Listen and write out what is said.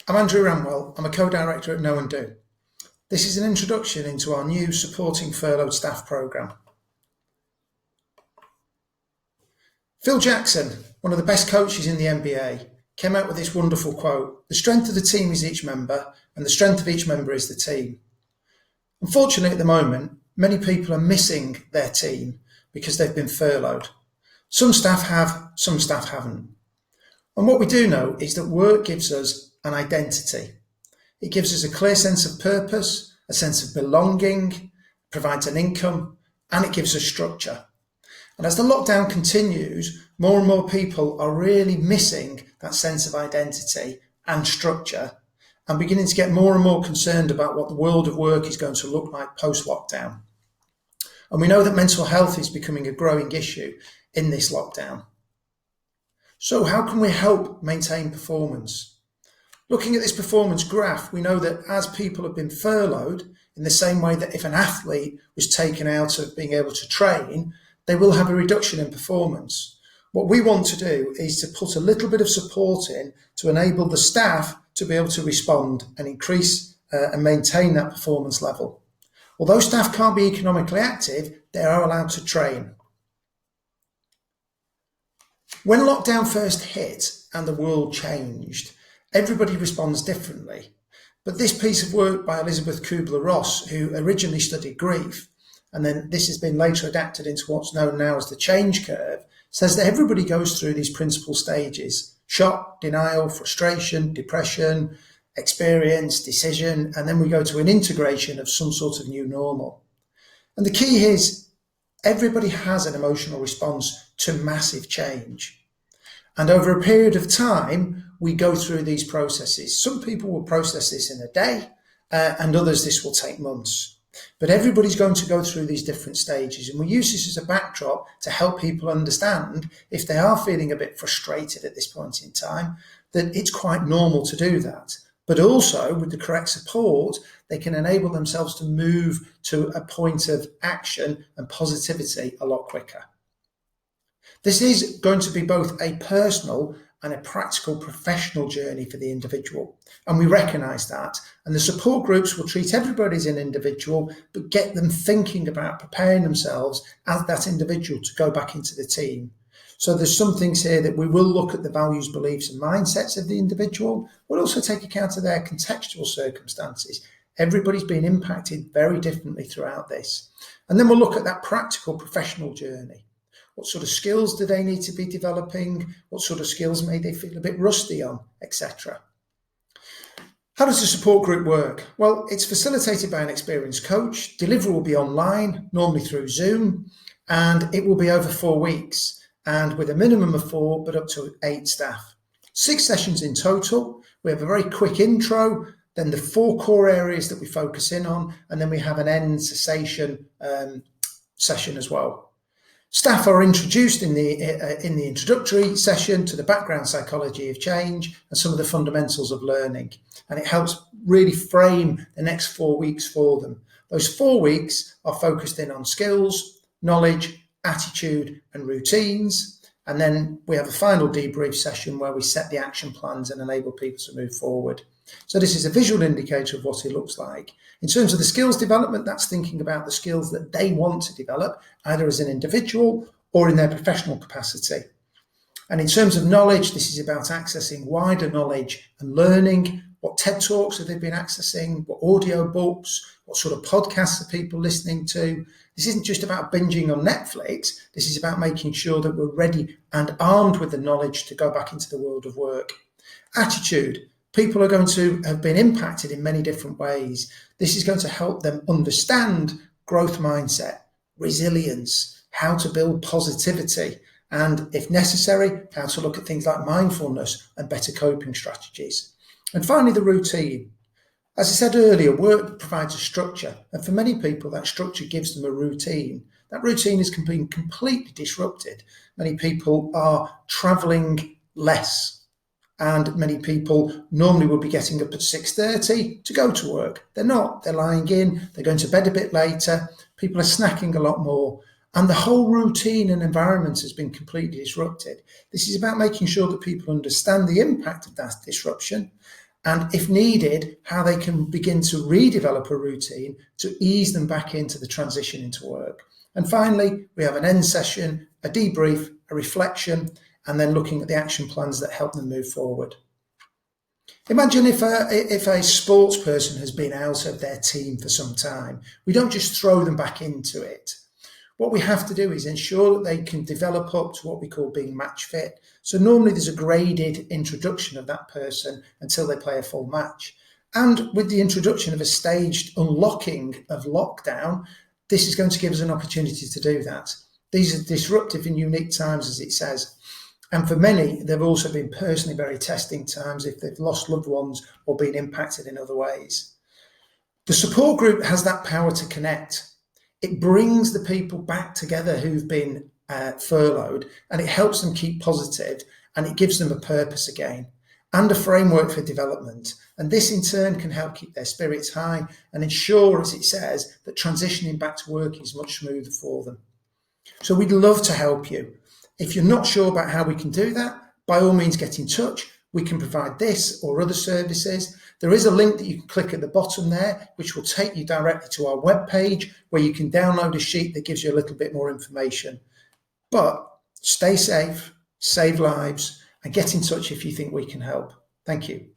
I'm Andrew Ramwell. I'm a co-director at Know and Do. This is an introduction into our new Supporting Furloughed Staff programme. Phil Jackson, one of the best coaches in the NBA, came out with this wonderful quote: "The strength of the team is each member, and the strength of each member is the team." Unfortunately, at the moment, many people are missing their team because they've been furloughed. Some staff have, some staff haven't. And what we do know is that work gives us an identity. It gives us a clear sense of purpose, a sense of belonging, provides an income, and it gives us structure. And as the lockdown continues, more and more people are really missing that sense of identity and structure and beginning to get more and more concerned about what the world of work is going to look like post-lockdown. And we know that mental health is becoming a growing issue in this lockdown. So how can we help maintain performance? Looking at this performance graph, we know that as people have been furloughed, in the same way that if an athlete was taken out of being able to train, they will have a reduction in performance. What we want to do is to put a little bit of support in to enable the staff to be able to respond and increase and maintain that performance level. Although staff can't be economically active, they are allowed to train. When lockdown first hit and the world changed, everybody responds differently. But this piece of work by Elizabeth Kubler-Ross, who originally studied grief, and then this has been later adapted into what's known now as the change curve, says that everybody goes through these principal stages: shock, denial, frustration, depression, experience, decision, and then we go to an integration of some sort of new normal. And the key is everybody has an emotional response to massive change. And over a period of time, we go through these processes. Some people will process this in a day, and others this will take months. But everybody's going to go through these different stages, and we use this as a backdrop to help people understand, if they are feeling a bit frustrated at this point in time, that it's quite normal to do that. But also, with the correct support, they can enable themselves to move to a point of action and positivity a lot quicker. This is going to be both a personal and a practical professional journey for the individual. And we recognise that. And the support groups will treat everybody as an individual, but get them thinking about preparing themselves as that individual to go back into the team. So there's some things here that we will look at the values, beliefs and mindsets of the individual. We'll also take account of their contextual circumstances. Everybody's been impacted very differently throughout this. And then we'll look at that practical professional journey. What sort of skills do they need to be developing? What sort of skills may they feel a bit rusty on, etc. How does the support group work? Well, it's facilitated by an experienced coach. Delivery will be online, normally through Zoom, and it will be over 4 weeks, and with a minimum of 4, but up to 8 staff. 6 sessions in total. We have a very quick intro, then the 4 core areas that we focus in on, and then we have an end cessation session as well. Staff are introduced in the introductory session to the background psychology of change and some of the fundamentals of learning. And it helps really frame the next 4 weeks for them. Those 4 weeks are focused in on skills, knowledge, attitude and routines. And then we have a final debrief session where we set the action plans and enable people to move forward. So this is a visual indicator of what it looks like. In terms of the skills development, that's thinking about the skills that they want to develop, either as an individual or in their professional capacity. And in terms of knowledge, this is about accessing wider knowledge and learning. What TED Talks have they been accessing? What audio books? What sort of podcasts are people listening to? This isn't just about binging on Netflix. This is about making sure that we're ready and armed with the knowledge to go back into the world of work. Attitude. People are going to have been impacted in many different ways. This is going to help them understand growth mindset, resilience, how to build positivity, and if necessary, how to look at things like mindfulness and better coping strategies. And finally, the routine. As I said earlier, work provides a structure, and for many people, that structure gives them a routine. That routine has been completely disrupted. Many people are travelling less. And many people normally would be getting up at 6:30 to go to work. They're not. They're lying in. They're going to bed a bit later. People are snacking a lot more. And the whole routine and environment has been completely disrupted. This is about making sure that people understand the impact of that disruption and if needed, how they can begin to redevelop a routine to ease them back into the transition into work. And finally, we have an end session, a debrief, a reflection, and then looking at the action plans that help them move forward. Imagine if a sports person has been out of their team for some time. We don't just throw them back into it. What we have to do is ensure that they can develop up to what we call being match fit. So normally there's a graded introduction of that person until they play a full match. And with the introduction of a staged unlocking of lockdown, this is going to give us an opportunity to do that. These are disruptive and unique times, as it says. And for many, they've also been personally very testing times if they've lost loved ones or been impacted in other ways. The support group has that power to connect. It brings the people back together who've been furloughed, and it helps them keep positive, and it gives them a purpose again and a framework for development. And this in turn can help keep their spirits high and ensure, as it says, that transitioning back to work is much smoother for them. So we'd love to help you. If you're not sure about how we can do that, by all means get in touch. We can provide this or other services. There is a link that you can click at the bottom there, which will take you directly to our webpage where you can download a sheet that gives you a little bit more information. But stay safe, save lives, and get in touch if you think we can help. Thank you.